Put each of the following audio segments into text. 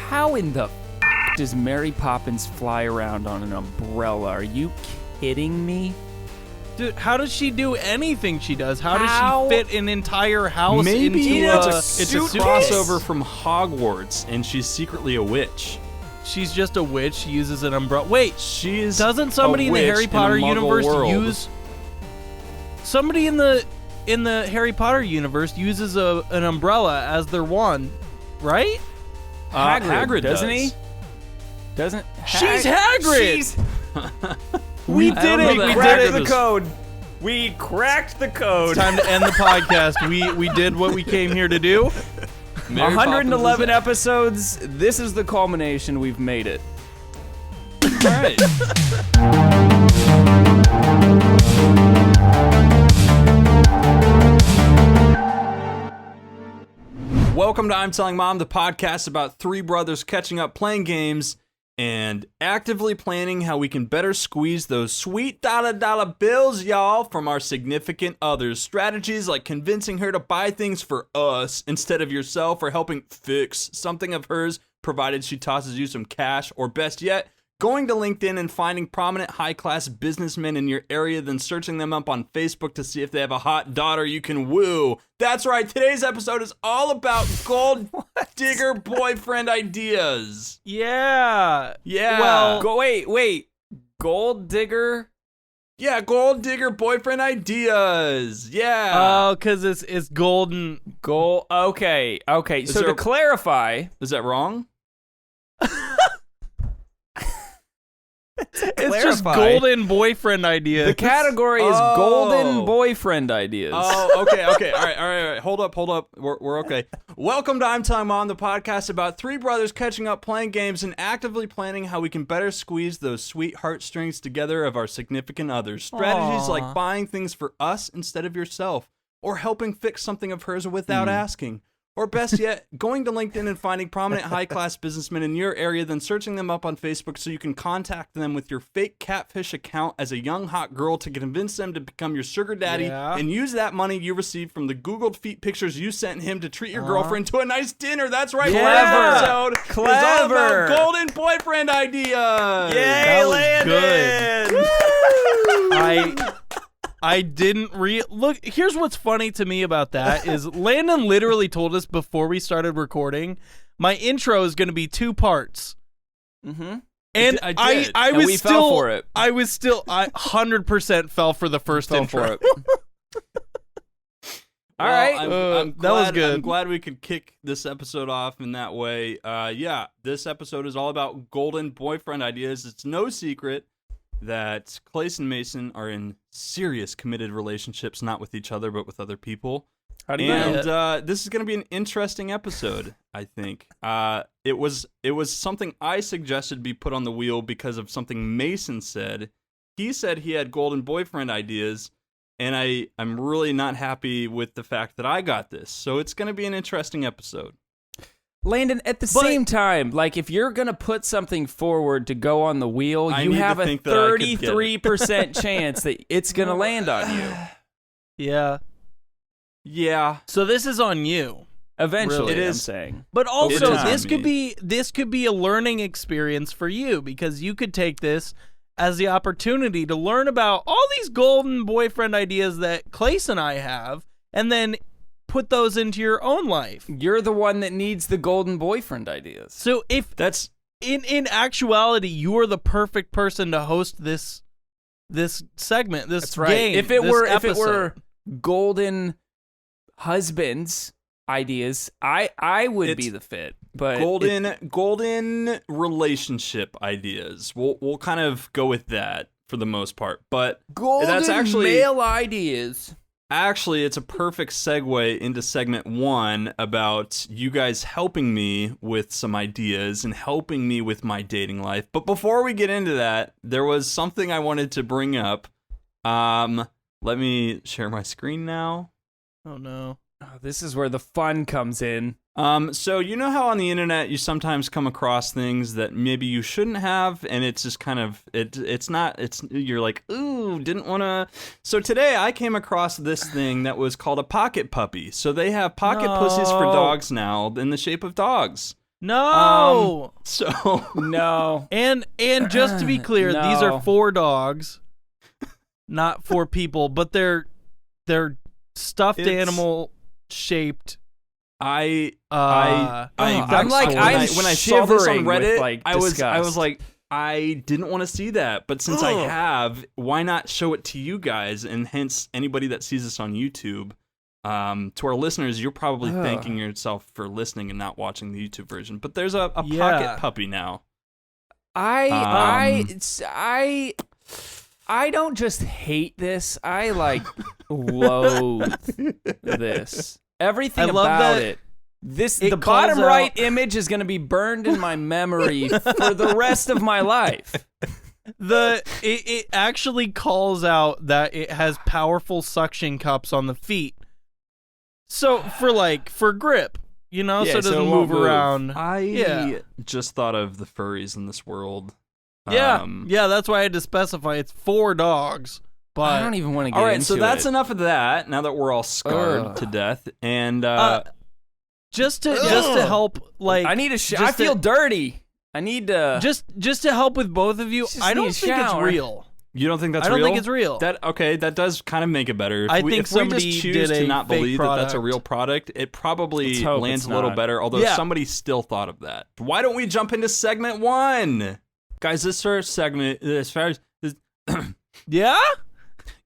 How in the does Mary Poppins fly around on an umbrella? Are you kidding me? Dude, how does she do anything she does? How does she fit an entire house into it's a crossover from Hogwarts, and she's secretly a witch. She's just a witch. She uses an umbrella. Wait, doesn't somebody in the witch Harry Potter in a Muggle universe world. use... Somebody in the Harry Potter universe uses an umbrella as their wand, right? Hagrid doesn't does. he? Doesn't She's Hagrid! We did it! We cracked the code. We cracked the code. It's time to end the podcast. We did what we came here to do. 111 episodes. This is the culmination. We've made it. All right. Welcome to I'm Telling Mom, the podcast about three brothers catching up, playing games, and actively planning how we can better squeeze those sweet dollar bills, y'all, from our significant others. Strategies like convincing her to buy things for us instead of yourself, or helping fix something of hers, provided she tosses you some cash, or best yet, going to LinkedIn and finding prominent high-class businessmen in your area, then searching them up on Facebook to see if they have a hot daughter you can woo. That's right, today's episode is all about gold digger boyfriend ideas. Yeah. Yeah. Well, Wait. Gold digger? Yeah, gold digger boyfriend ideas. Yeah. Oh, because it's golden. Gold. Okay. So there- to clarify, Is that wrong? It's just golden boyfriend ideas. the category is golden boyfriend ideas. Oh, okay. All right. Hold up. We're okay. Welcome to I'm Telling Mom, the podcast about three brothers catching up, playing games, and actively planning how we can better squeeze those sweet heartstrings together of our significant others. Strategies like buying things for us instead of yourself, or helping fix something of hers without asking. Or best yet, going to LinkedIn and finding prominent high-class businessmen in your area, then searching them up on Facebook so you can contact them with your fake catfish account as a young hot girl to convince them to become your sugar daddy and use that money you received from the Googled feet pictures you sent him to treat your girlfriend to a nice dinner. That's right. Clever. This episode is all about golden boyfriend ideas. Yay, Landon! Good. I didn't look. Here's what's funny to me about that is Landon literally told us before we started recording, my intro is going to be 2 parts. Mm-hmm. And I did. I And was we still fell for it. I 100% fell for the first intro. for it. All right. I'm that was glad- good. I'm glad we could kick this episode off in that way. Yeah, this episode is all about golden boyfriend ideas. It's no secret that Clace and Mason are in serious committed relationships, not with each other, but with other people. How do you know? And this is going to be an interesting episode, I think. It was something I suggested be put on the wheel because of something Mason said. He said he had golden boyfriend ideas, and I'm really not happy with the fact that I got this. So it's going to be an interesting episode. Landon, at the same time, like if you're going to put something forward to go on the wheel, I you need to have a think that I could get it. 33% chance that it's going to land on you. Yeah. Yeah. So this is on you. Eventually, Really? I'm saying. But also, It is on this could be a learning experience for you because you could take this as the opportunity to learn about all these golden boyfriend ideas that Clace and I have, and then put those into your own life. You're the one that needs the golden boyfriend ideas. So if That's in actuality, you are the perfect person to host this segment, this That's right. game. If it this were episode. golden husbands ideas, I would be the fit. But golden relationship ideas. We'll kind of go with that for the most part. But golden that's actually male ideas. Actually, it's a perfect segue into segment 1 about you guys helping me with some ideas and helping me with my dating life. But before we get into that, there was something I wanted to bring up. Let me share my screen now. Oh no. Oh, this is where the fun comes in. So you know how on the internet you sometimes come across things that maybe you shouldn't have, and it's just kind of you're like, ooh, didn't want to. So today I came across this thing that was called a pocket puppy. So they have pocket pussies for dogs now in the shape of dogs. No. So No. And just to be clear, these No. are 4 dogs, not 4 people, but they're stuffed animal shaped. I'm when I saw this on shivering Reddit, with, like, I was disgust. like, I didn't want to see that, but since I have, why not show it to you guys, and hence anybody that sees this on YouTube. To our listeners, you're probably thanking yourself for listening and not watching the YouTube version. But there's a pocket puppy now. I don't just hate this. I like loathe this. Everything I love about that it. The calls bottom out- right image is going to be burned in my memory for the rest of my life. It actually calls out that it has powerful suction cups on the feet. So for grip, so it doesn't it move won't move. around. I just thought of the furries in this world. Yeah, that's why I had to specify it's 4 dogs. But I don't even want to get all right, into so that's it. enough of that. Now that we're all scarred to death, and just to help, like I need I feel dirty. I need to just to help with both of you. Just I don't need a think it's shower. real. you don't think that's I don't real? think it's real. That does kind of make it better. If I we, think if we somebody just choose did to a not fake believe that that's a product. real product, it probably Let's hope lands it's a little not. better. Although Yeah. somebody still thought of that. Why don't we jump into segment 1, guys? This first segment, Yeah.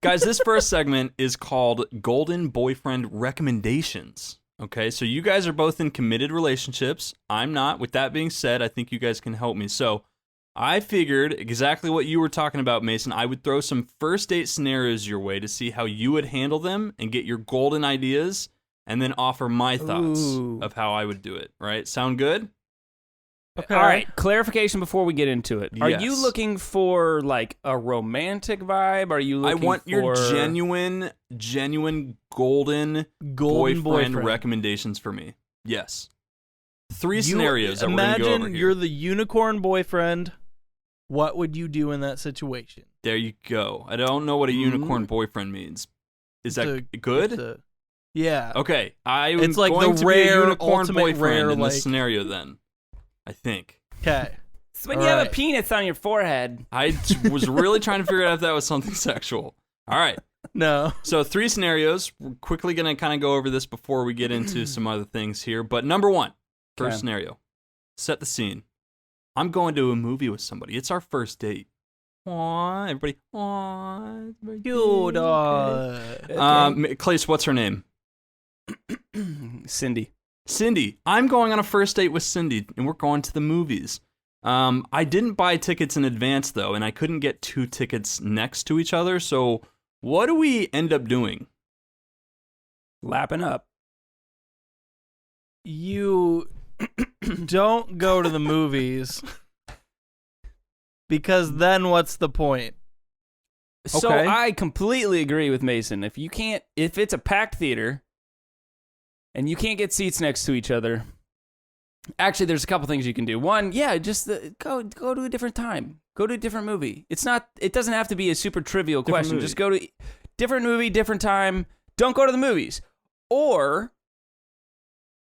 Guys, this first segment is called Golden Boyfriend Recommendations. Okay, so you guys are both in committed relationships. I'm not. With that being said, I think you guys can help me. So I figured exactly what you were talking about, Mason. I would throw some first date scenarios your way to see how you would handle them and get your golden ideas, and then offer my thoughts Ooh. of how I would do it. Right? Sound good? Okay. All right, clarification before we get into it. Are you Yes. looking for like a romantic vibe? Are you I looking want your for genuine golden boyfriend recommendations for me. Yes. 3 scenarios that we're going to go over Imagine here. you're the unicorn boyfriend. What would you do in that situation? There you go. I don't know what a unicorn boyfriend means. Is that It's good? Yeah. Okay. I'm It's like going the to be a rare, unicorn ultimate boyfriend rare, in like- this scenario then. I think. Okay. It's when All you have a right. penis on your forehead. I was really trying to figure out if that was something sexual. All right. No. So 3 scenarios. We're quickly going to kind of go over this before we get into some other things here. But number 1, first Okay. scenario. Set the scene. I'm going to a movie with somebody. It's our first date. Aww, everybody. Aww. it's my Cute. date, okay. Okay. Clace, what's her name? Cindy. Cindy. I'm going on a first date with Cindy, and we're going to the movies. I didn't buy tickets in advance, though, and I couldn't get 2 tickets next to each other, so what do we end up doing? Lapping up. You don't go to the movies because then what's the point? So Okay. I completely agree with Mason. If it's a packed theater and you can't get seats next to each other, actually, there's a couple things you can do. One, just go to a different time. Go to a different movie. It doesn't have to be a super trivial question. movie. Just go to different movie, different time. Don't go to the movies. Or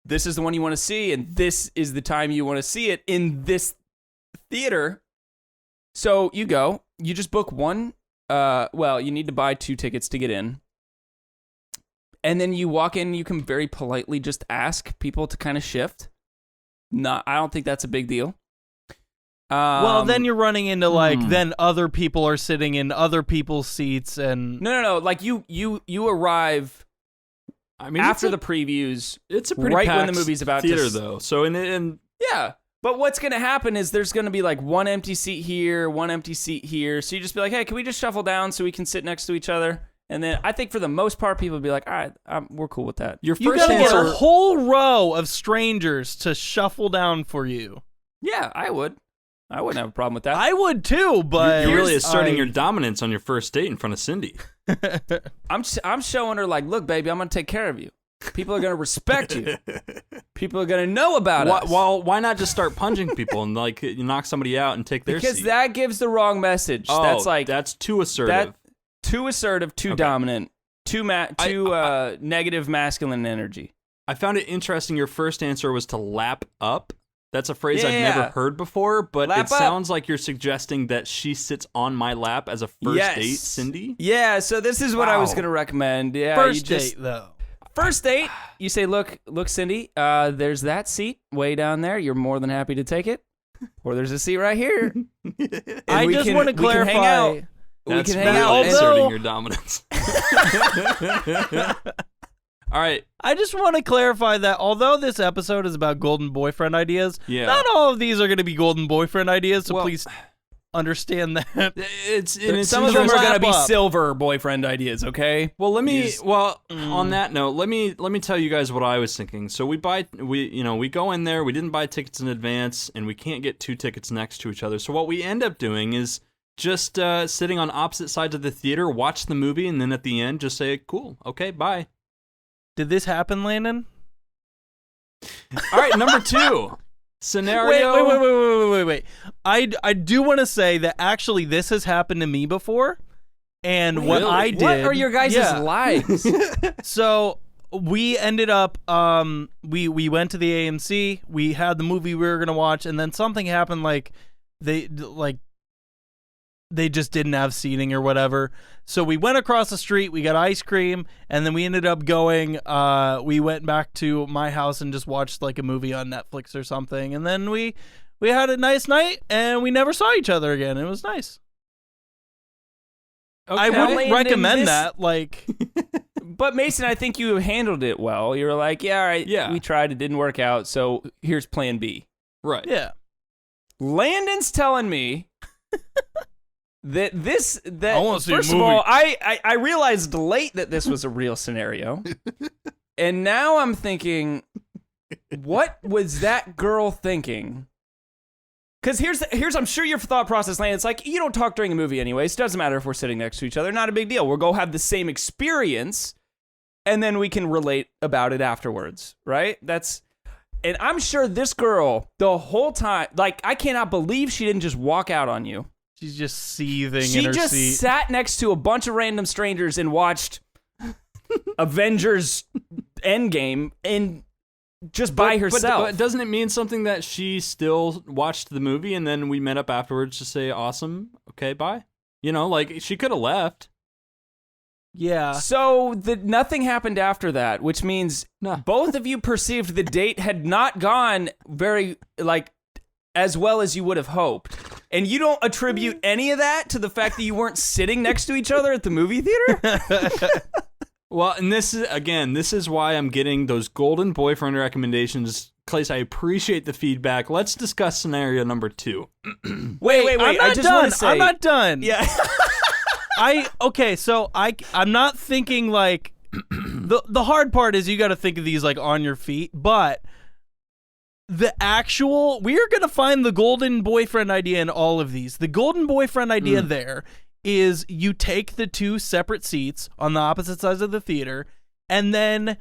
this is the one you want to see, and this is the time you want to see it in this theater. So you go. You just book one. You need to buy 2 tickets to get in. And then you walk in, you can very politely just ask people to kind of shift. I don't think that's a big deal. Well, then you're running into then other people are sitting in other people's seats and No. Like you arrive I mean, after the previews. it's a pretty right when packed the movie's about to theater, though. So in Yeah. But what's going to happen is there's going to be like one empty seat here, one empty seat here. So you just be like, hey, can we just shuffle down so we can sit next to each other? And then I think for the most part, people would be like, all right, we're cool with that. your you first gotta get answer, a whole row of strangers to shuffle down for you. Yeah, I would. I wouldn't have a problem with that. I would too, but you're really asserting your dominance on your first date in front of Cindy. I'm showing her like, look, baby, I'm going to take care of you. People are going to respect you. People are going to know about us. Why not just start punching people and like you knock somebody out and take their Because seat? that gives the wrong message. Oh, That's that's too assertive. too assertive, too dominant, too negative masculine energy. I found it interesting. Your first answer was to lap up. That's a phrase I've Yeah. never heard before, but Lap it up. sounds like you're suggesting that she sits on my lap as a first date, Cindy? Yeah, so this is what I was Wow. going to recommend. Yeah, First you just, date, though. First date, you say, look, Cindy, there's that seat way down there. You're more than happy to take it. Or there's a seat right here. And I we just can- want to we can hang clarify. out. We That's can hang really out. asserting Although- your dominance. All right. I just want to clarify that although this episode is about golden boyfriend ideas, Yeah. not all of these are going to be golden boyfriend ideas, so Well- please understand that. It's Some of them are interesting. going to be Wrap up. silver boyfriend ideas, okay? Well, let me. Use- On that note, let me tell you guys what I was thinking. So we go in there. We didn't buy tickets in advance, and we can't get 2 tickets next to each other. So what we end up doing is just sitting on opposite sides of the theater, watch the movie, and then at the end, just say, "Cool, okay, bye." Did this happen, Landon? All right, number 2 scenario. Wait. I do want to say that actually this has happened to me before, and what Really? I did. What are your guys' Yeah. lives? So we ended up we went to the AMC. We had the movie we were gonna watch, and then something happened. They just didn't have seating or whatever. So we went across the street. We got ice cream, and then we ended up going. We went back to my house and just watched like a movie on Netflix or something. And then we had a nice night, and we never saw each other again. It was nice. I Okay. wouldn't Landon, recommend this- that. Like. But Mason, I think you handled it well. You were like, yeah, all right, Yeah. we tried, it didn't work out, so here's plan B. Right. Yeah. Landon's telling me that I wanna see a first of movie. all, I realized late that this was a real scenario. And now I'm thinking, what was that girl thinking? Because here's I'm sure your thought process, Landon. It's like, you don't talk during a movie anyways. Doesn't matter if we're sitting next to each other. Not a big deal. We'll go have the same experience, and then we can relate about it afterwards, right? And I'm sure this girl, the whole time, like, I cannot believe she didn't just walk out on you. She's just seething She in her just seat. sat next to a bunch of random strangers and watched Avengers Endgame and just by herself. But doesn't it mean something that she still watched the movie and then we met up afterwards to say, "Awesome, okay, bye"? You know, like she could have left. Yeah. So nothing happened after that, which means Nah. both of you perceived the date had not gone very, like, as well as you would have hoped. And you don't attribute any of that to the fact that you weren't sitting next to each other at the movie theater? Well, and this is why I'm getting those golden boyfriend recommendations. Clace, I appreciate the feedback. Let's discuss scenario number 2. Wait. I'm not I just done. want to say. I'm not done. Yeah. I'm not thinking like the hard part is you got to think of these like on your feet, but we're going to find the golden boyfriend idea in all of these. The golden boyfriend idea there is you take the 2 separate seats on the opposite sides of the theater, and then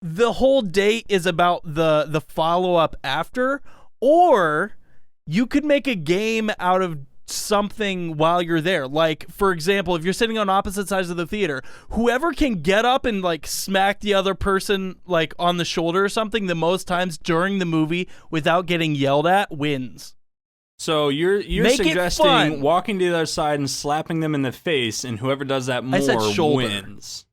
the whole date is about the follow-up after, or you could make a game out of something while you're there. Like, for example, if you're sitting on opposite sides of the theater, whoever can get up and like smack the other person like on the shoulder or something the most times during the movie without getting yelled at wins. So you're Make it suggesting fun. walking to the other side and slapping them in the face, and whoever does that more I said shoulder. wins.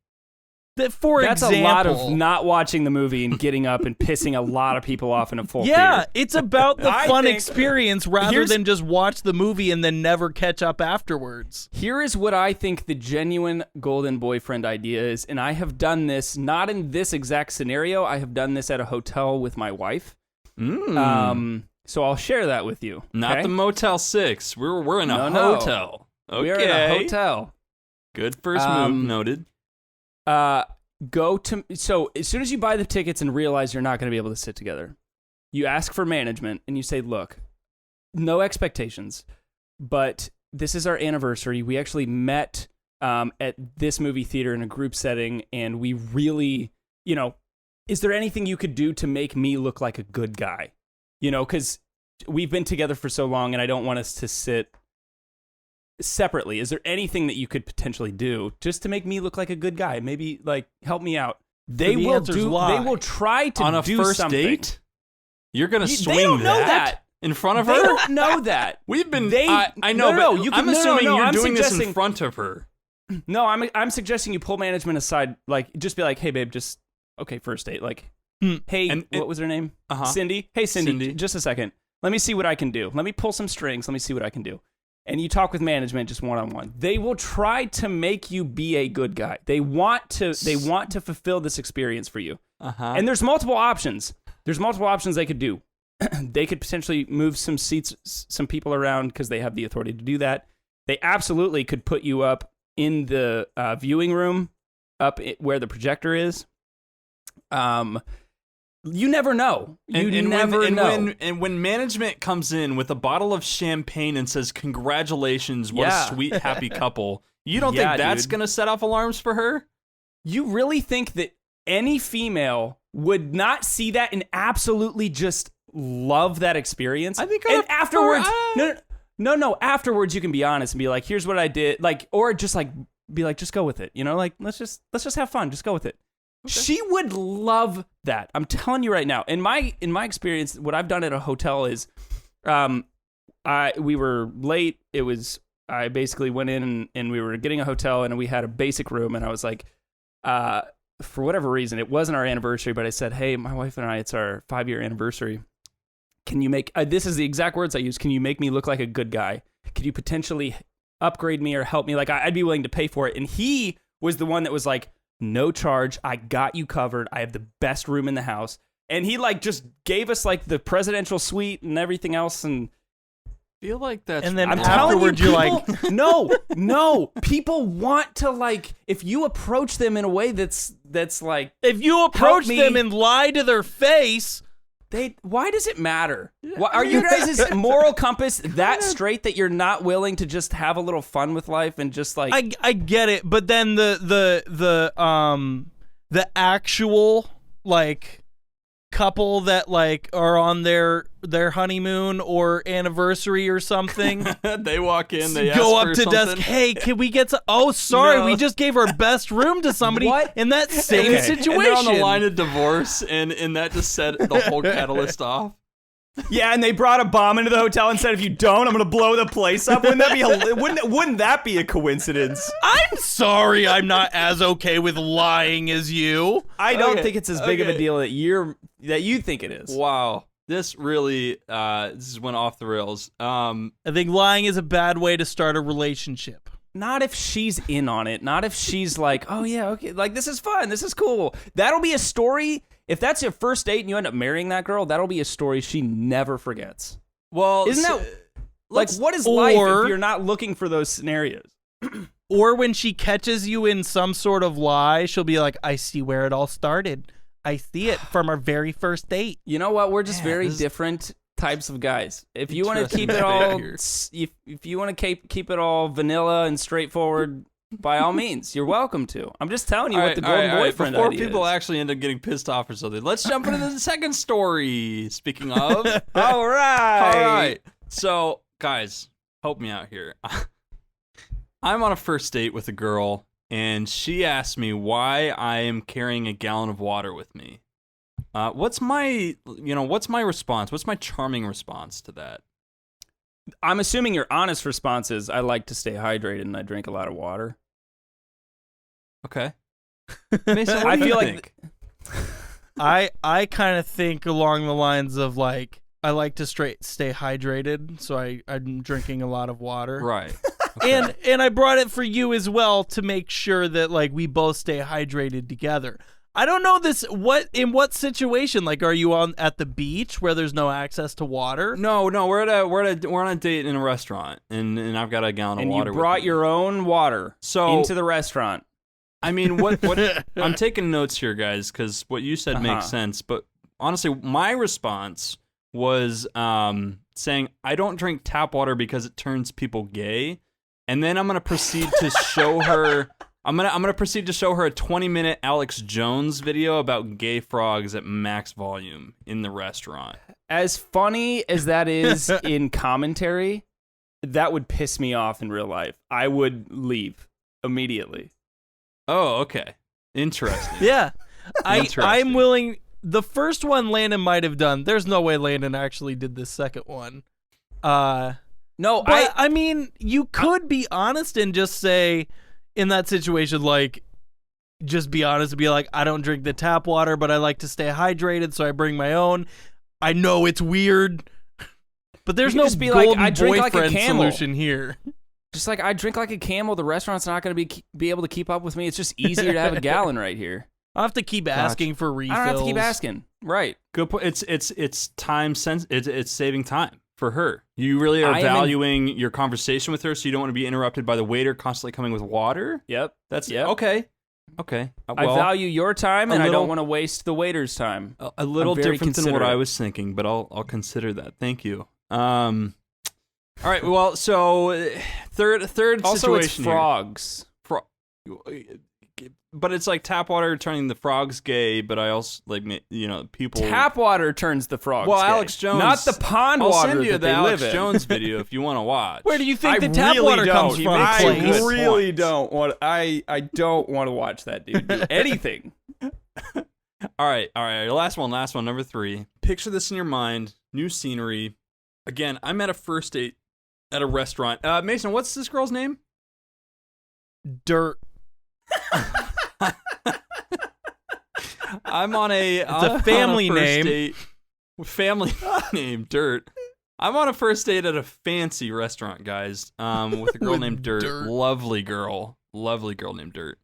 For That's example, a lot of not watching the movie and getting up and pissing a lot of people off in a full yeah, theater. it's about the I fun think- experience rather Here's- than just watch the movie and then never catch up afterwards. Here is what I think the genuine golden boyfriend idea is, and I have done this, not in this exact scenario, I have done this at a hotel with my wife. So I'll share that with you. Not okay? the Motel 6. We're in a No. hotel. Okay. We are in a hotel. Good first move, noted. So as soon as you buy the tickets and realize you're not going to be able to sit together, you ask for management and you say, look, no expectations, but this is our anniversary. We actually met at this movie theater in a group setting, and we really, is there anything you could do to make me look like a good guy? Because we've been together for so long and I don't want us to sit separately. Is there anything that you could potentially do just to make me look like a good guy? Maybe like help me out. They the will answer's lie. They will try to On a do first something. date? You're gonna They swing don't know that. in front of They her? don't know that. We've been. They- I know, no, but you I'm can- no, assuming no, you're I'm doing this in suggesting- front of her. No, I'm suggesting you pull management aside, like just be like, hey babe, just okay, first date, like, hey, And- what was her name? Uh-huh. Cindy. Hey Cindy, Cindy. just a second. Let me see what I can do. Let me pull some strings. Let me see what I can do. And you talk with management just one-on-one. They will try to make you be a good guy. They want to fulfill this experience for you. Uh-huh. And there's multiple options. There's multiple options they could do. They could potentially move some seats, some people around because they have the authority to do that. They absolutely could put you up in the viewing room, where the projector is. You never know. You never know. When management comes in with a bottle of champagne and says, "Congratulations, what Yeah. a sweet, happy couple," you don't Yeah, think that's dude. gonna set off alarms for her? You really think that any female would not see that and absolutely just love that experience? I think and I- afterwards, for- no. Afterwards, you can be honest and be like, "Here's what I did," like, or just like be like, "Just go with it," you know, like let's just have fun, just go with it. She would love that. I'm telling you right now. In my experience, what I've done at a hotel is, we were late. I basically went in and we were getting a hotel and we had a basic room and I was like, for whatever reason, it wasn't our anniversary, but I said, hey, my wife and I, it's our 5-year anniversary. Can you make, this is the exact words I use. Can you make me look like a good guy? Could you potentially upgrade me or help me? Like I'd be willing to pay for it. And he was the one that was like, no charge. I got you covered. I have the best room in the house. And he like just gave us like the presidential suite and everything else. And Feel like that's. And then I'm afterwards, telling you're you, like, people, no. People want to like, if you approach them in a way that's like, if you approach me. them and lie to their face, why does it matter? Why, are you guys' moral compass that straight that you're not willing to just have a little fun with life and just like, I get it, but then the actual like couple that like are on their honeymoon or anniversary or something They walk in, they go ask up for to desk, something. hey, can we get some? Oh, sorry, No. we just gave our best room to somebody What? in that same Okay. situation. And they're on the line of divorce, and that just set the whole catalyst off. yeah, and they brought a bomb into the hotel and said, if you don't, I'm gonna blow the place up. Wouldn't that be a coincidence? I'm sorry, I'm not as okay with lying as you. I don't Okay, think it's as big of a okay. deal that you think it is. Wow, this really this went off the rails. I think lying is a bad way to start a relationship. Not if she's in on it. Not if she's like, oh yeah, okay, like this is fun, this is cool. That'll be a story. If that's your first date and you end up marrying that girl, that'll be a story she never forgets. Well, Isn't that like let's- what is life or- if you're not looking for those scenarios? Or when she catches you in some sort of lie, she'll be like, I see where it all started. I see it from our very first date. You know what? We're just Yeah, very this is- different types of guys. If you want to Interesting keep it debate all, here. if you want to keep it all vanilla and straightforward, by all means, you're welcome to. I'm just telling you what the golden boyfriend Before idea people is. actually end up getting pissed off or something, let's jump into the second story. Speaking of, All right. all right. So, guys, help me out here. I'm on a first date with a girl, and she asked me why I am carrying a gallon of water with me. What's my response? What's my charming response to that? I'm assuming your honest response is, I like to stay hydrated and I drink a lot of water. Okay. Mason, what I do you feel think? I kind of think along the lines of like, I like to stay hydrated, so I'm drinking a lot of water. Right. Okay. And I brought it for you as well to make sure that like we both stay hydrated together. I don't know in what situation? Like, are you at the beach where there's no access to water? No, we're on a date in a restaurant, and I've got a gallon of And water. you brought with me. your own water into the restaurant. I mean, what I'm taking notes here, guys, because what you said makes sense. But honestly, my response was saying I don't drink tap water because it turns people gay, and then I'm gonna proceed to show her. I'm gonna proceed to show her a 20-minute Alex Jones video about gay frogs at max volume in the restaurant. As funny as that is in commentary, that would piss me off in real life. I would leave immediately. Oh, okay, interesting. Yeah, I'm Interesting. willing. the first one Landon might have done. There's no way Landon actually did this second one. No, but I mean, you could be honest and just say, in that situation, like, just be honest and be like, I don't drink the tap water, but I like to stay hydrated, so I bring my own. I know it's weird, but there's no be golden like, I drink like a boyfriend camel. solution here. Just like, I drink like a camel. The restaurant's not going to be able to keep up with me. It's just easier to have a gallon right here. I'll have to keep asking for refills. I don't have to keep asking. Right. Good point. It's time it's saving time for her. You really are valuing your conversation with her, so you don't want to be interrupted by the waiter constantly coming with water. Yep. That's yep. Okay. Okay. Well, I value your time, and I don't want to waste the waiter's time. A little different than what I was thinking, but I'll consider that. Thank you. All right. Well, so third Also, it's situation frogs. But it's like tap water turning the frogs gay, but I also, like, people... Tap water turns the frogs gay. Alex Jones... Not the pond water I'll send you that the they Alex live in. Jones video if you want to watch. Where do you think I the tap really water don't. comes from? I Clay? really don't want... I don't want to watch that dude do anything. All right. Last one, number 3. Picture this in your mind. New scenery. Again, I'm at a first date at a restaurant. Mason, what's this girl's name? Dirt. I'm on a... It's a family name. Date. Family name, Dirt. I'm on a first date at a fancy restaurant, guys, with a girl named Dirt. Lovely girl named Dirt.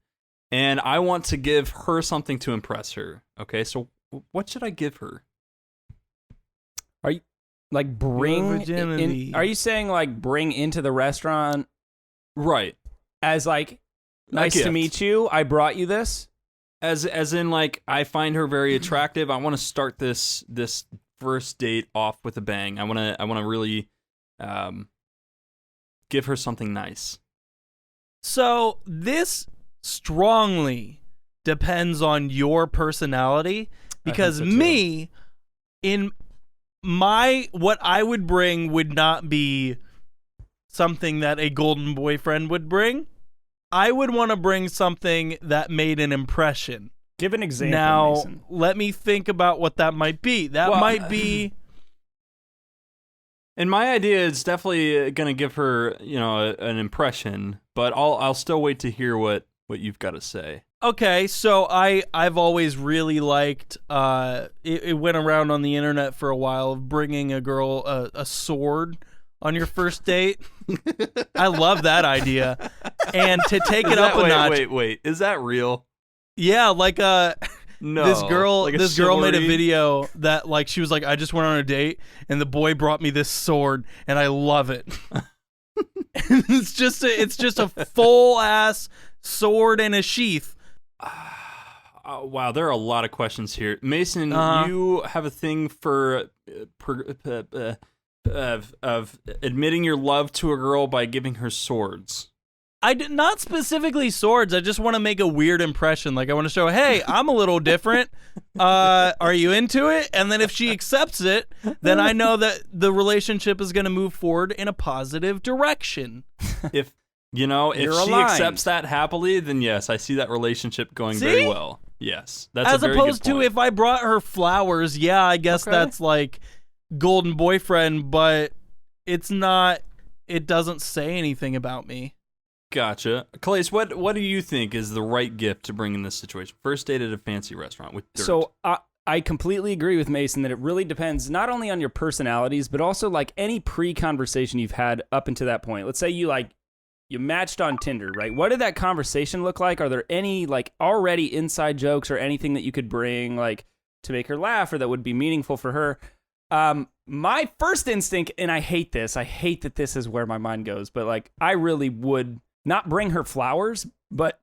And I want to give her something to impress her. Okay, so what should I give her? Are you like bring virginity. Are you saying like bring into the restaurant? Right. As like, nice to meet you. I brought you this. As in, like, I find her very attractive. I want to start this first date off with a bang. I want to really give her something nice. So this strongly depends on your personality, because me, in what I would bring would not be something that a golden boyfriend would bring. I would want to bring something that made an impression. Give an example, now, Mason. let me think about what that might be. That might be... And my idea is definitely going to give her, an impression, but I'll still wait to hear what you've got to say. Okay, so I've always really liked, it went around on the internet for a while, of bringing a girl a sword on your first date. I love that idea. And to take it up a notch. Wait. Is that real? Yeah, like no. this girl made a chivalry? video that, like, she was like, I just went on a date and the boy brought me this sword and I love it. It's just a full ass sword and a sheath. Wow, there are a lot of questions here. Mason, you have a thing for of admitting your love to a girl by giving her swords. I did not specifically swords. I just want to make a weird impression. Like, I want to show, hey, I'm a little different. Are you into it? And then if she accepts it, then I know that the relationship is going to move forward in a positive direction. If she accepts that happily, then yes, I see that relationship going very well. Yes, that's as a very opposed good point. to if I brought her flowers. Yeah, I guess that's like golden boyfriend, but it's not. It doesn't say anything about me. Gotcha. Calais, what do you think is the right gift to bring in this situation? First date at a fancy restaurant with Dirt. So I completely agree with Mason that it really depends not only on your personalities, but also like any pre-conversation you've had up until that point. Let's say you matched on Tinder, right? What did that conversation look like? Are there any like already inside jokes or anything that you could bring like to make her laugh or that would be meaningful for her? My first instinct, and I hate that this is where my mind goes, but like I really would not bring her flowers, but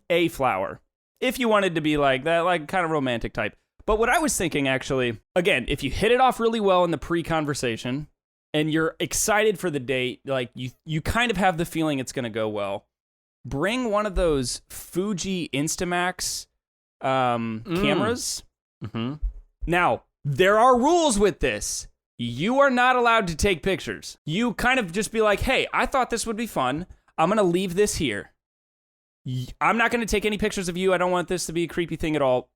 a flower. If you wanted to be like that, like kind of romantic type. But what I was thinking actually, again, if you hit it off really well in the pre-conversation and you're excited for the date, like you kind of have the feeling it's going to go well, bring one of those Fuji Instamax cameras. Mm-hmm. Now, there are rules with this. You are not allowed to take pictures. You kind of just be like, hey, I thought this would be fun. I'm going to leave this here. I'm not going to take any pictures of you. I don't want this to be a creepy thing at all.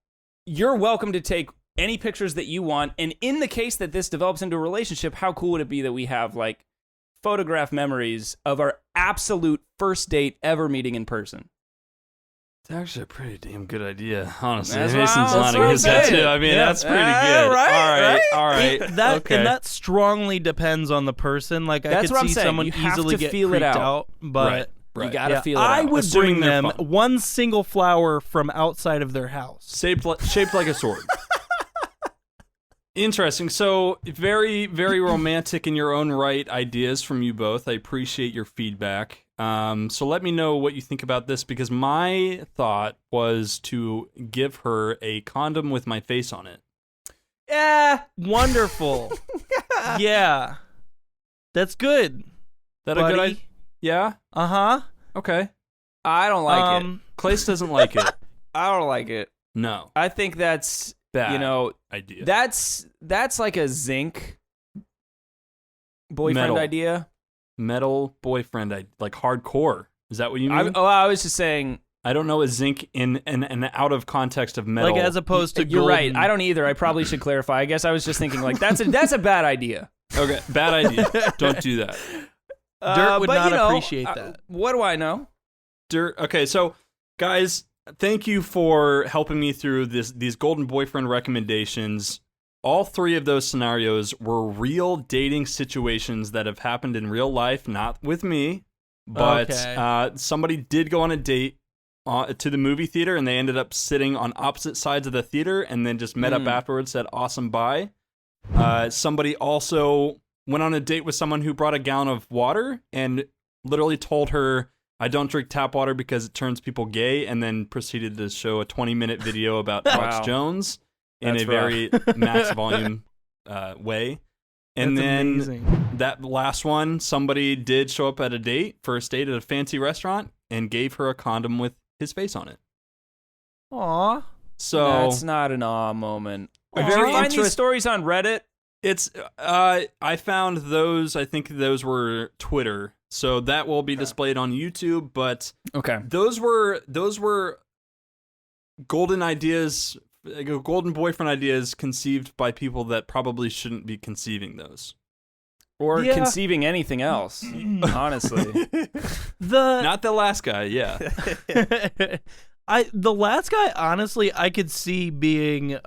You're welcome to take any pictures that you want. And in the case that this develops into a relationship, how cool would it be that we have like photograph memories of our absolute first date ever meeting in person? It's actually a pretty damn good idea, honestly. That's Mason's what nodding I'm his head saying. too. I mean, Yeah. that's pretty good. Right? All right. Okay. And that strongly depends on the person. Like, I That's could what I'm see saying. someone You have easily to get feel it creeped out. but Right. You gotta feel it I out. would Assuming bring they're them fun. one single flower from outside of their house. shaped like a sword. Interesting. So very, very romantic in your own right ideas from you both. I appreciate your feedback. So let me know what you think about this, because my thought was to give her a condom with my face on it. Yeah, wonderful. Yeah, that's good. That a good buddy. idea? Yeah. Uh-huh. Okay. I don't like it. Clace doesn't like it. I don't like it. No. I think that's Bad you know idea. that's like a zinc boyfriend Metal. idea. Metal boyfriend, like hardcore. Is that what you mean? I was just saying. I don't know a zinc in an out of context of metal. Like, as opposed to You're right. golden. I don't either. I probably should clarify. I guess I was just thinking like that's a bad idea. Okay, bad idea. Don't do that. Dirt would but, not you know, appreciate that. What do I know? Dirt. Okay, so guys, thank you for helping me through these golden boyfriend recommendations. All three of those scenarios were real dating situations that have happened in real life, not with me, but Okay. Somebody did go on a date to the movie theater, and they ended up sitting on opposite sides of the theater, and then just met up afterwards, said awesome bye. Somebody also went on a date with someone who brought a gallon of water and literally told her, I don't drink tap water because it turns people gay, and then proceeded to show a 20-minute video about Alex Wow. Jones in That's a very max volume way. And That's then amazing. that last one, somebody did show up at a date, first date at a fancy restaurant, and gave her a condom with his face on it. Aw. So That's not an awe moment. Aw. Did you Very find these interest- stories on Reddit? it's I found those, I think those were Twitter. So that will be displayed on YouTube, but Okay. those were golden ideas, golden boyfriend ideas conceived by people that probably shouldn't be conceiving those. Or Yeah. conceiving anything else, honestly. The Not the last guy, yeah. the last guy, honestly, I could see being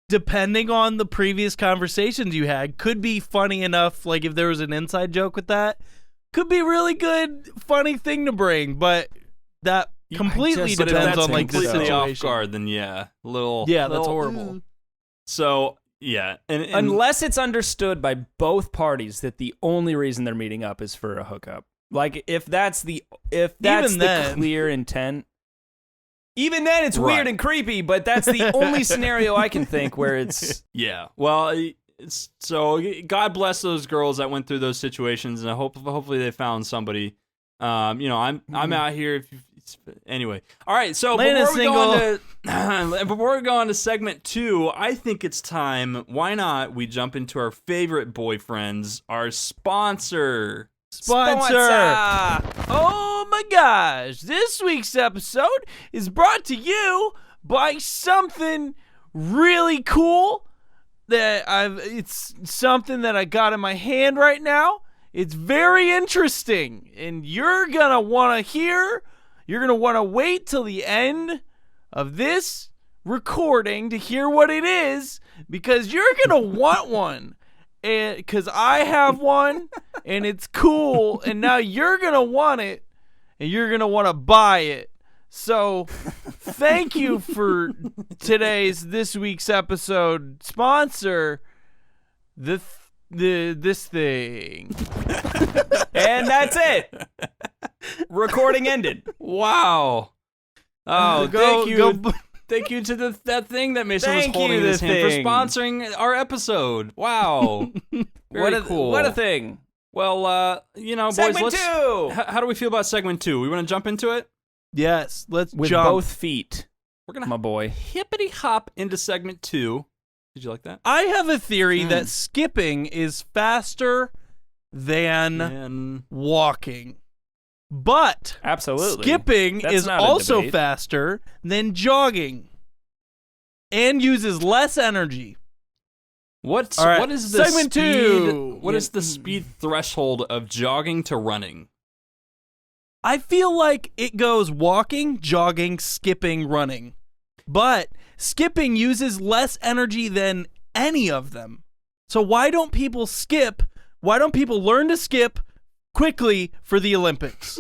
depending on the previous conversations you had, could be funny enough, like if there was an inside joke with that, could be really good, funny thing to bring, but that completely But if depends that's on like the completely off situation. guard, then yeah, Yeah, that's little- horrible. So yeah, and Unless it's understood by both parties that the only reason they're meeting up is for a hookup. Like if that's the then- clear intent. Even then, it's Right. weird and creepy, but that's the only scenario I can think where it's. yeah, well, so God bless those girls that went through those situations, and hopefully they found somebody. I'm out here. Anyway, all right. So Lana's before we go on to segment 2, I think it's time. Why not we jump into our favorite boyfriends, our sponsor. Sponsor. Oh my gosh. This week's episode is brought to you by something really cool it's something that I got in my hand right now. It's very interesting, and you're going to want to hear, you're going to want to wait till the end of this recording to hear what it is, because you're going to want one. And because I have one, and it's cool, and now you're gonna want it, and you're gonna want to buy it. So, thank you for this week's episode sponsor, this thing. And that's it. Recording ended. Wow. Oh, Go- thank you. go- Thank you to that thing that Mason Thank was holding you, in his the hand for thing. sponsoring our episode. Wow. Very cool. What a thing. Well, boys, Segment let's. 2. How do we feel about segment 2? We want to jump into it? Yes, let's With jump. both feet, We're going my to boy. hippity hop into segment 2. Did you like that? I have a theory that skipping is faster than And walking. But Absolutely. skipping That's is not a also debate. faster than jogging. and uses less energy. What All right, is the segment speed? 2. What is the speed threshold of jogging to running? I feel like it goes walking, jogging, skipping, running. But skipping uses less energy than any of them. So why don't people skip? Why don't people learn to skip quickly for the Olympics?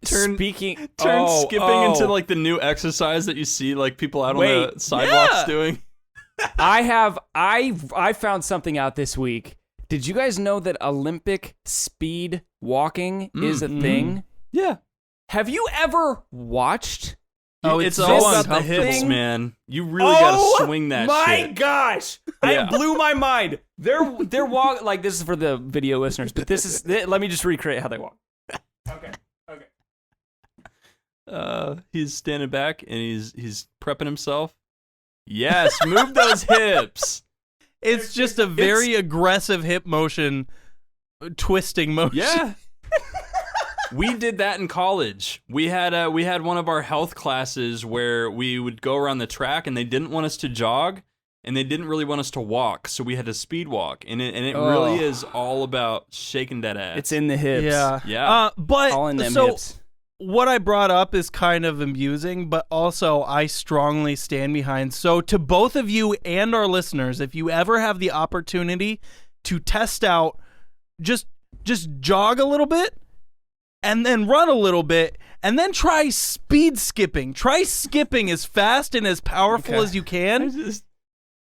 Turn skipping into like the new exercise that you see like people out on the sidewalks doing. I found something out this week. Did you guys know that Olympic speed walking is a thing? Yeah. Have you ever watched? Oh, it's all about the hips, man. You really gotta swing that shit. My gosh, Yeah. it blew my mind. They're walk like this is for the video listeners, but this is. Let me just recreate how they walk. Okay. He's standing back and he's prepping himself. Yes, move those hips. It's just a very aggressive hip motion, twisting motion. Yeah. We did that in college. We had one of our health classes where we would go around the track and they didn't want us to jog and they didn't really want us to walk, so we had to speed walk. And it really is all about shaking that ass. It's in the hips. Yeah. Yeah. But All in them so hips. what I brought up is kind of amusing, but also I strongly stand behind. So to both of you and our listeners, if you ever have the opportunity to test out, just jog a little bit and then run a little bit and then try speed skipping. Try skipping as fast and as powerful as you can.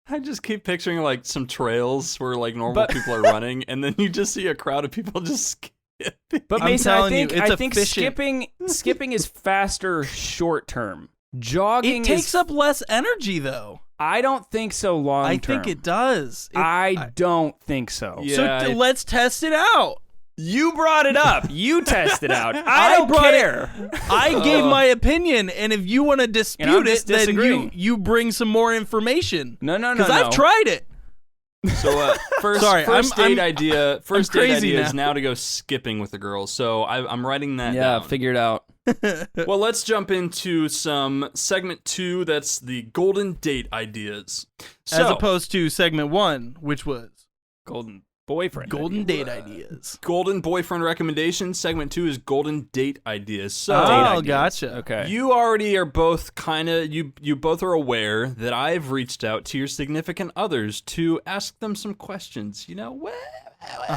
I just keep picturing like some trails where like normal people are running and then you just see a crowd of people just skipping. But I'm Mason, telling you, it's I think efficient. skipping is faster short term. Jogging It takes up less energy though. I don't think so long term. I think it does. I don't think so. Yeah. So let's test it out. You brought it up. You test it out. I don't brought care. I gave my opinion, and if you want to And I'm dispute it, just then disagreeing. you bring some more information. No. Because I've tried it. So first date idea crazy is now to go skipping with the girls. So I'm writing that Yeah, down. figure it out. Well, let's jump into some segment 2. That's the golden date ideas. So, As opposed to segment 1, which was Golden boyfriend. golden date ideas. golden boyfriend recommendations. Segment 2 is golden date ideas. So Oh, gotcha. Okay. you already are both you both are aware that I've reached out to your significant others to ask them some questions. You know, what's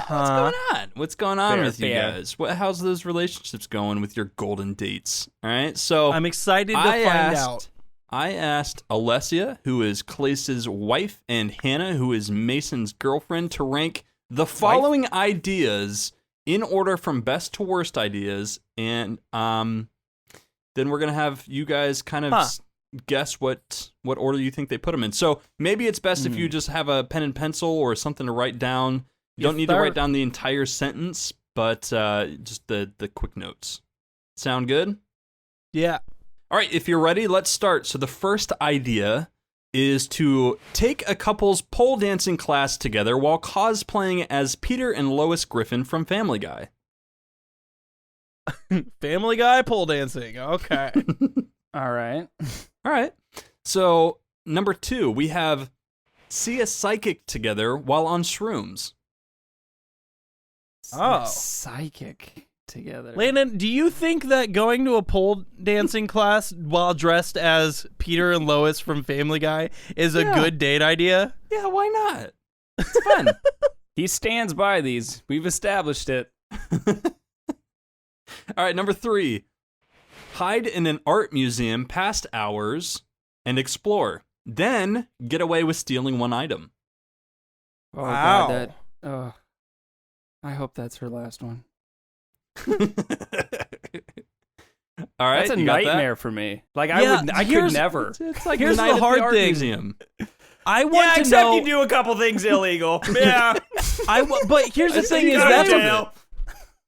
going on? What's going on Fair, with you fair. guys? How's those relationships going with your golden dates? All right. So I'm excited to find out. I asked Alessia, who is Clace's wife, and Hannah, who is Mason's girlfriend, to rank the following ideas in order from best to worst ideas, and then we're gonna have you guys kind of guess what order you think they put them in. So maybe it's best if you just have a pen and pencil or something to write down. You don't need to write down the entire sentence, but just the quick notes. Sound good? Yeah. All right, if you're ready, let's start. So the first idea is to take a couple's pole dancing class together while cosplaying as Peter and Lois Griffin from Family Guy. Family Guy pole dancing. Okay. All right. All right. So number 2, we have see a psychic together while on shrooms. Oh. Psychic together. Landon, do you think that going to a pole dancing class while dressed as Peter and Lois from Family Guy is a good date idea? Yeah, why not? It's fun. He stands by these. We've established it. All right, number 3. Hide in an art museum past hours and explore. Then get away with stealing one item. Oh, Wow. God, I hope that's her last one. All right, That's a you got that? nightmare for me. Like Yeah, I could never. It's like Here's the the night at hard art thing. museum. I want to know. do a couple things illegal. Yeah. But here's the thing: is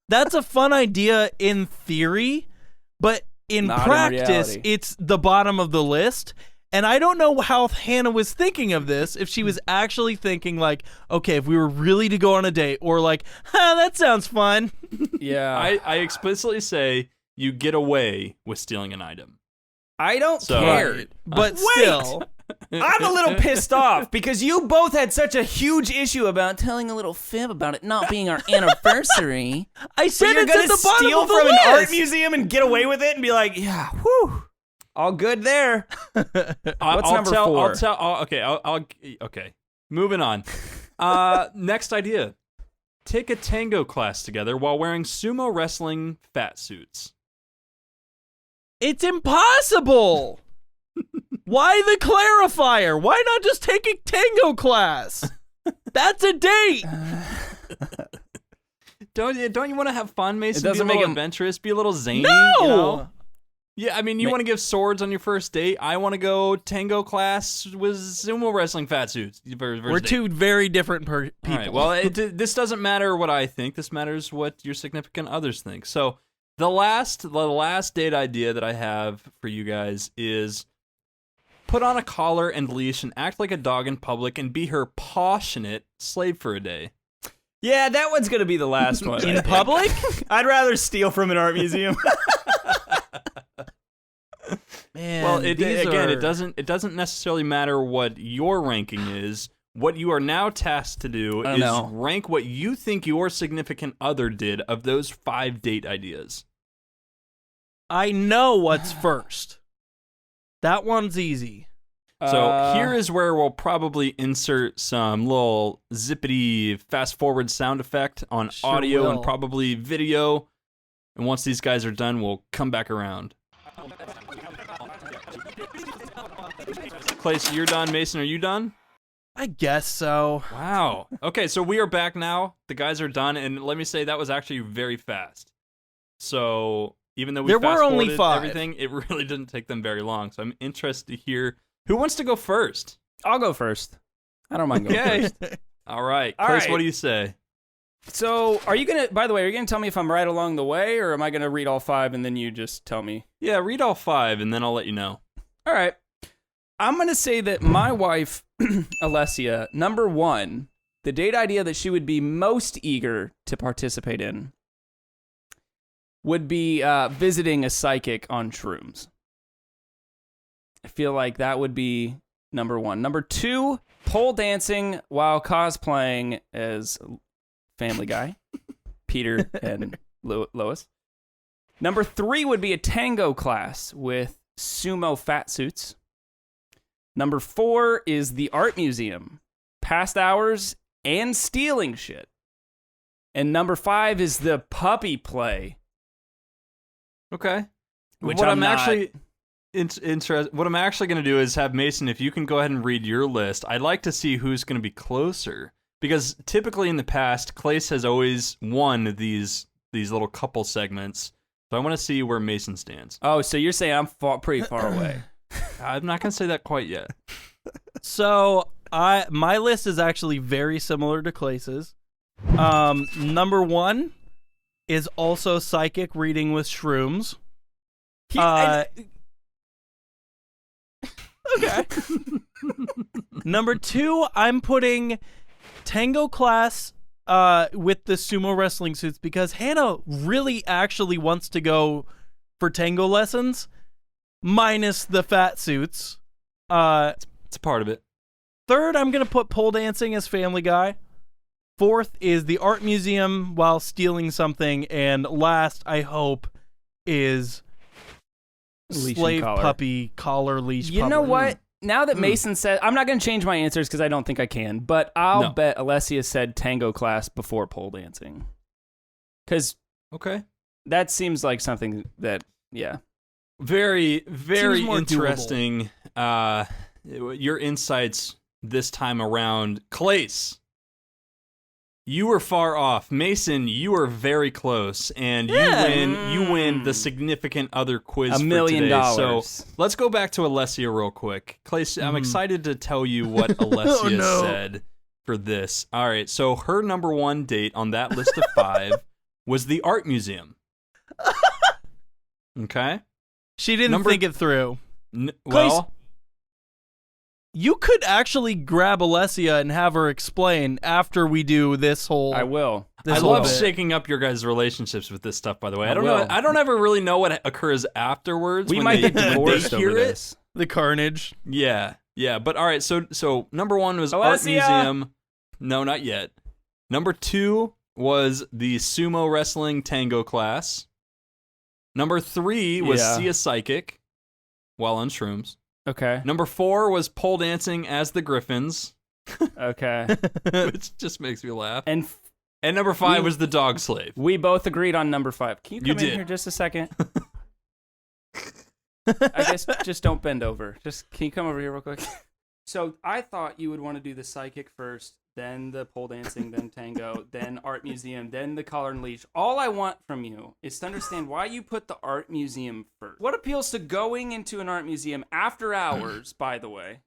that's a fun idea in theory, but in Not in practice, reality. it's the bottom of the list. And I don't know how Hannah was thinking of this, if she was actually thinking like, okay, if we were really to go on a date, or like, that sounds fun. Yeah. I explicitly say you get away with stealing an item. I don't So- care. But Wait! still, I'm a little pissed off because you both had such a huge issue about telling a little fib about it not being our anniversary. I said You're it's gonna at the bottom steal of the from list. an art museum and get away with it and be like, yeah, whew, all good there. What's number 4? Okay. Moving on. Next idea. Take a tango class together while wearing sumo wrestling fat suits. It's impossible. Why the clarifier? Why not just take a tango class? That's a date. Don't you want to have fun, Mason? It doesn't be a little make adventurous, be a little zany. No. You know? Yeah, I mean, you want to give swords on your first date. I want to go tango class with sumo wrestling fat suits. We're two very different people. All right, well, this doesn't matter what I think. This matters what your significant others think. So the last date idea that I have for you guys is put on a collar and leash and act like a dog in public and be her passionate slave for a day. Yeah, that one's gonna be the last one. In public? I'd rather steal from an art museum. Man, Well, it doesn't necessarily matter what your ranking is. What you are now tasked to do is rank what you think your significant other did of those 5 date ideas. I know what's first. That one's easy. So here is where we'll probably insert some little zippity fast forward sound effect on Sure audio will. and probably video. And once these guys are done, we'll come back around. Clay, so you're done. Mason, are you done? I guess so. Wow. Okay, so we are back now. The guys are done, and let me say that was actually very fast. So even though we There were only fast-forwarded 5. everything, it really didn't take them very long. So I'm interested to hear who wants to go first. I'll go first. I don't mind going Okay. first. All right, All Chris, right. what do you say? So, by the way, are you gonna tell me if I'm right along the way, or am I gonna read all 5 and then you just tell me? Yeah, read all 5, and then I'll let you know. All right. I'm gonna say that my wife, Alessia, number 1, the date idea that she would be most eager to participate in would be visiting a psychic on shrooms. I feel like that would be number 1. Number 2, pole dancing while cosplaying as Family Guy, Peter and Lois. Number 3 would be a tango class with sumo fat suits. Number 4 is the art museum, past hours and stealing shit. And number 5 is the puppy play. Okay. Which what I'm not- actually what I'm actually going to do is have Mason, if you can go ahead and read your list. I'd like to see who's going to be closer, because typically in the past, Clace has always won these little couple segments. So I want to see where Mason stands. Oh, so you're saying I'm pretty far away. I'm not going to say that quite yet. So my list is actually very similar to Clace's. Number 1 is also psychic reading with shrooms. Okay. Number 2, I'm putting tango class with the sumo wrestling suits because Hannah really actually wants to go for tango lessons, minus the fat suits. It's a part of it. 3rd, I'm going to put pole dancing as Family Guy. 4th is the art museum while stealing something. And last, I hope, is Leash and slave collar. puppy collar leash You puppy. know what? Now that Mason said, I'm not going to change my answers because I don't think I can, but I'll bet Alessia said tango class before pole dancing. Because Okay. that seems like something that, yeah. Very, very Seems more interesting. Your insights this time around. Clace, you were far off. Mason, you were very close, and you win the significant other quiz $1 million. for today. So let's go back to Alessia real quick. Clace, I'm excited to tell you what Alessia said for this. All right, so her number 1 date on that list of 5 was the art museum. Okay. She didn't think it through. Well, You could actually grab Alessia and have her explain after we do this whole. I will. I love shaking up your guys' relationships with this stuff, by the way. I don't know. I don't ever really know what occurs afterwards. We when might they- get when they divorced hear over it. this. the carnage. Yeah. Yeah, but all right. So number 1 was Art Alessia! Museum. No, not yet. Number 2 was the sumo wrestling tango class. Number 3 was see a psychic while on shrooms. Okay. Number 4 was pole dancing as the Griffins, Okay. which just makes me laugh. And number 5 was the dog slave. we both agreed on number 5. Can you come in did. here just a second? I guess just don't bend over. Can you come over here real quick? So I thought you would want to do the psychic first, then the pole dancing, then tango, then art museum, then the collar and leash. All I want from you is to understand why you put the art museum first. What appeals to going into an art museum after hours, by the way?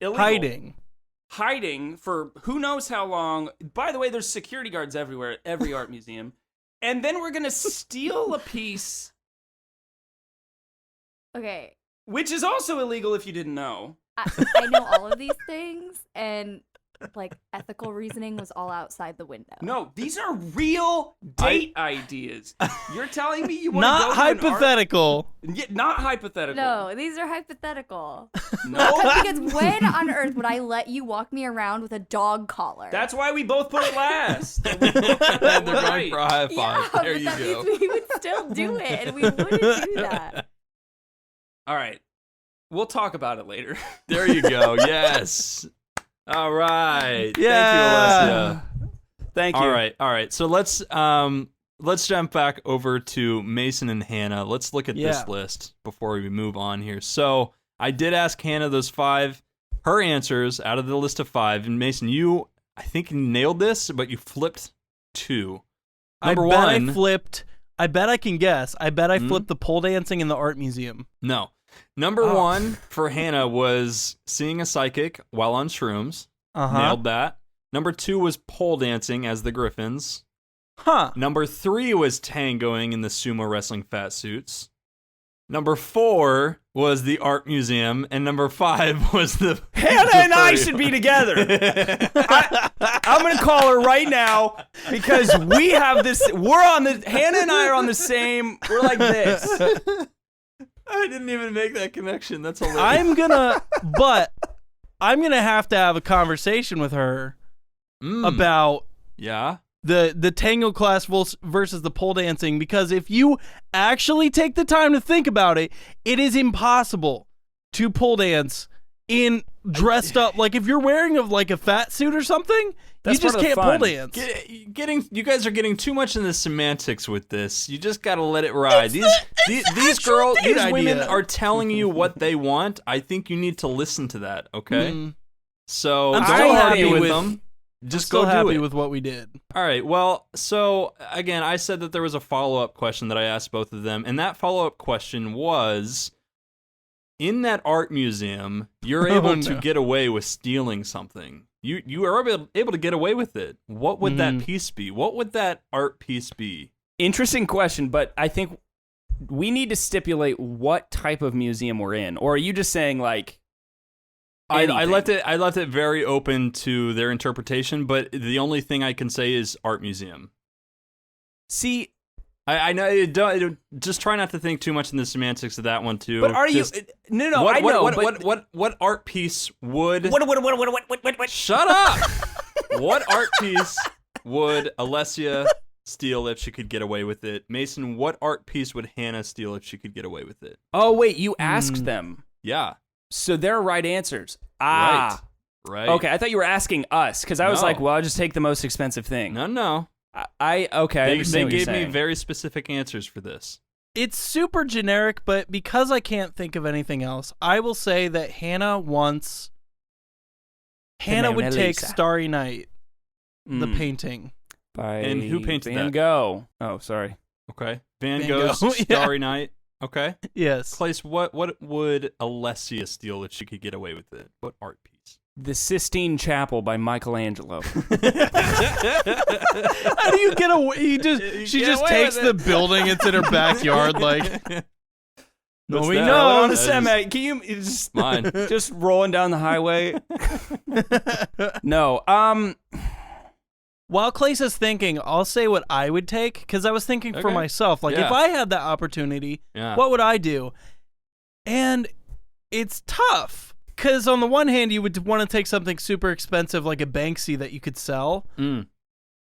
Illegal. Hiding for who knows how long. By the way, there's security guards everywhere at every art museum. And then we're going to steal a piece, Okay, which is also illegal if you didn't know. I know all of these things, and like ethical reasoning was all outside the window. No, these are real date ideas. You're telling me you want Not to go hypothetical. not hypothetical. No, these are hypothetical. No. Because when on earth would I let you walk me around with a dog collar? That's why we both put it last. And they're going Right. for a high five. yeah, There but you that go. means we would still do it, and we wouldn't do that. All right. We'll talk about it later. There you go. Yes. All right. Yeah. Thank you, Alessia. Thank you. All right. So let's jump back over to Mason and Hannah. Let's look at this list before we move on here. So I did ask Hannah those 5, her answers out of the list of 5, and Mason, I think you nailed this, but you flipped 2. Number 1, I flipped. I bet I can guess. I bet I flipped the pole dancing in the art museum. No. Number 1 for Hannah was seeing a psychic while on shrooms. Nailed that. Number 2 was pole dancing as the Griffins. Huh. Number 3 was tangoing in the sumo wrestling fat suits. Number 4 was the art museum, and number 5 was the Hannah and I should be together. I'm going to call her right now because we have this. Hannah and I are on the same. We're like this. I didn't even make that connection. That's hilarious. I'm gonna have to have a conversation with her about the tango class versus the pole dancing, because if you actually take the time to think about it, it is impossible to pole dance in dressed up. Like if you're wearing like a fat suit or something, That's you just part of the can't pole fun. dance. You guys are getting too much in the semantics with this. You just got to let it ride. These girls, these women are telling you what they want. I think you need to listen to that, okay? So I'm don't still argue happy with with them. Just Still go do happy it. with what we did. All right. Well, so again, I said that there was a follow-up question that I asked both of them, and that follow-up question was, in that art museum, you're able to get away with stealing something. You are able to get away with it. What would that piece be? What would that art piece be? Interesting question, but I think we need to stipulate what type of museum we're in. Or are you just saying like I left it very open to their interpretation, but the only thing I can say is art museum. See, I know. Just try not to think too much in the semantics of that one too. but are Just, you? No. I know. What art piece would? What? Shut up! What art piece would Alessia steal if she could get away with it? Mason, what art piece would Hannah steal if she could get away with it? Oh wait, you asked them, Yeah. so they're right answers. Right. Okay, I thought you were asking us because I was No. like, well, I'll just take the most expensive thing. No. I They understand what you're gave me saying. very specific answers for this. It's super generic, but because I can't think of anything else, I will say that Hannah would Mona take Lisa. Starry Night, the Mm. painting. By And who painted Van that? Gogh. Oh, sorry. Okay. Van Van Gogh's Gogh, yeah. Starry Night. Okay. Yes. Place, what would Alessia steal if she could get away with it? What art piece? The Sistine Chapel by Michelangelo. How do you get away? She get just away takes with the it. building. It's in her backyard. Like, no, What's we that? know. on a That is semi. Can you just Mine. just rolling down the highway? No. While Clay's thinking, I'll say what I would take, because I was thinking for Okay. myself. Like, Yeah. if I had that opportunity, Yeah. what would I do? And it's tough, Because on the one hand, you would want to take something super expensive like a Banksy that you could sell.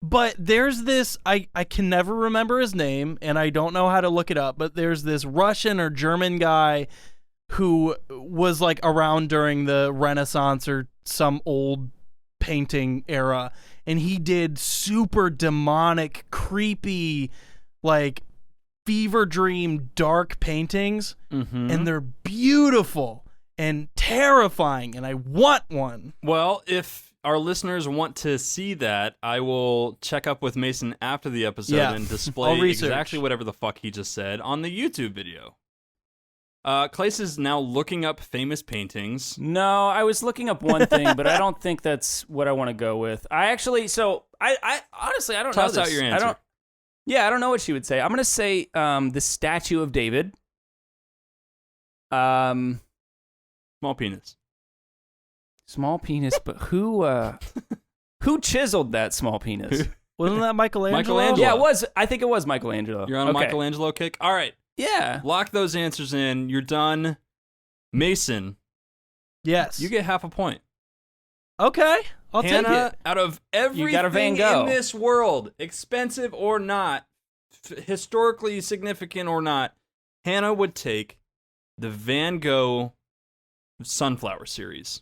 But there's this, I can never remember his name, and I don't know how to look it up, but there's this Russian or German guy who was like around during the Renaissance or some old painting era, and he did super demonic, creepy, like fever dream dark paintings, and they're beautiful and terrifying, and I want one. Well, if our listeners want to see that, I will check up with Mason after the episode and display exactly whatever the fuck he just said on the YouTube video. Clace is now looking up famous paintings. No, I was looking up one thing, but I don't think that's what I want to go with. I honestly, I don't know Toss this. out your answer. I don't know what she would say. I'm going to say the statue of David. Small penis. Small penis, but who chiseled that small penis? Wasn't that Michelangelo? Yeah, it was. I think it was Michelangelo. You're on a Michelangelo kick? All right. Yeah. Lock those answers in. You're done. Mason. Yes. You get half a point. Okay. I'll Hannah, take it. out of You got a Van everything Gogh. in this world, expensive or not, historically significant or not, Hannah would take the Van Gogh Sunflower series.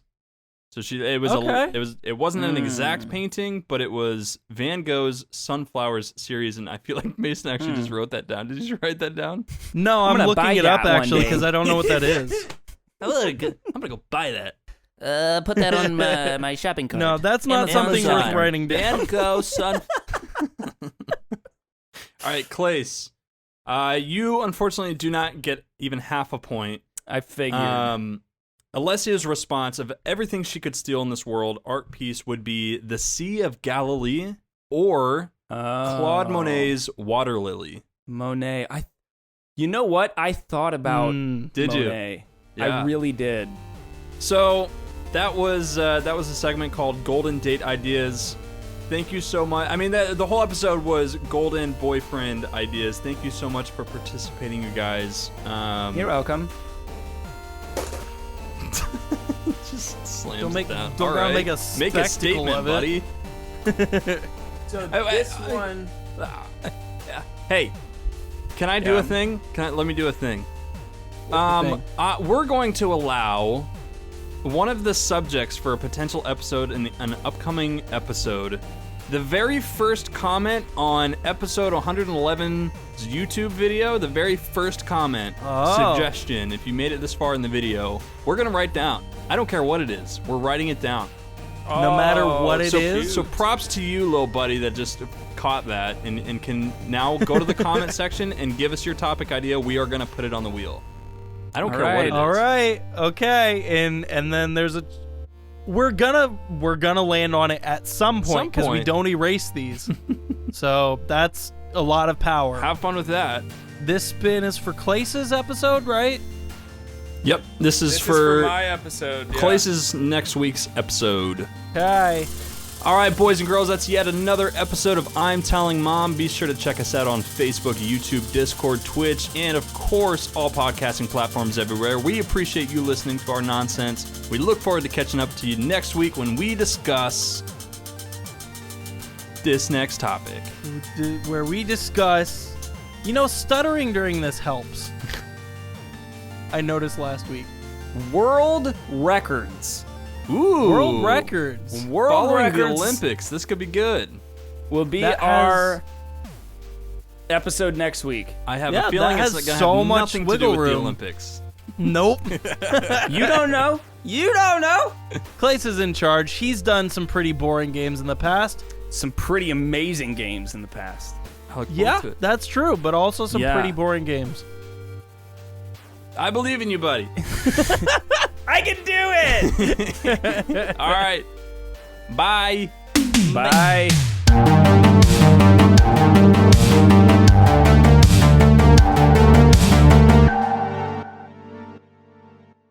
So it wasn't an exact painting, but it was Van Gogh's Sunflowers series, and I feel like Mason actually just wrote that down. Did you write that down? No, I'm gonna looking buy it up that one actually day. because I don't know what that is. I'm gonna go buy that. Put that on my shopping cart. No, that's not something Amazon. worth writing down. Van Gogh Sun. All right, Clace. You unfortunately do not get even half a point. I figured. Alessia's response of everything she could steal in this world art piece would be the Sea of Galilee or Claude Monet's Water Lily. Monet. You know what? I thought about Did Monet. you? I really did. So that was a segment called Golden Date Ideas. Thank you so much. I mean, the whole episode was golden boyfriend ideas. Thank you so much for participating, you guys. You're welcome. Just slams Don't make it down. don't All gotta right. make a Make a spectacle statement, of buddy. it. So this one. Hey, can I do a thing? Let me do a thing. the thing? We're going to allow one of the subjects for a potential episode in an upcoming episode. The very first comment on episode 111's YouTube video, the very first comment, suggestion, if you made it this far in the video, we're going to write down. I don't care what it is. We're writing it down. No matter what it is. So props to you, little buddy, that just caught that and can now go to the comment section and give us your topic idea. We are going to put it on the wheel. I don't care what it is. All right. Okay. And then there's we're gonna land on it at some point because we don't erase these. So that's a lot of power. Have fun with that. This spin is for Clace's episode, right? Yep. This is for my episode. Yeah. Clace's next week's episode. Okay. All right, boys and girls, that's yet another episode of I'm Telling Mom. Be sure to check us out on Facebook, YouTube, Discord, Twitch, and of course, all podcasting platforms everywhere. We appreciate you listening to our nonsense. We look forward to catching up to you next week when we discuss this next topic. Where we discuss, stuttering during this helps. I noticed last week. World records. Ooh. World records. Following the Olympics. This could be good. Will be That our episode next week. I have a feeling that it's has going to so have much nothing to wiggle do with the room. Olympics. Nope. You don't know? You don't know? Clace is in charge. He's done some pretty boring games in the past. Some pretty amazing games in the past. I look forward Yeah, to it. that's true, but also some Yeah. pretty boring games. I believe in you, buddy. I can do it! All right. Bye. Bye.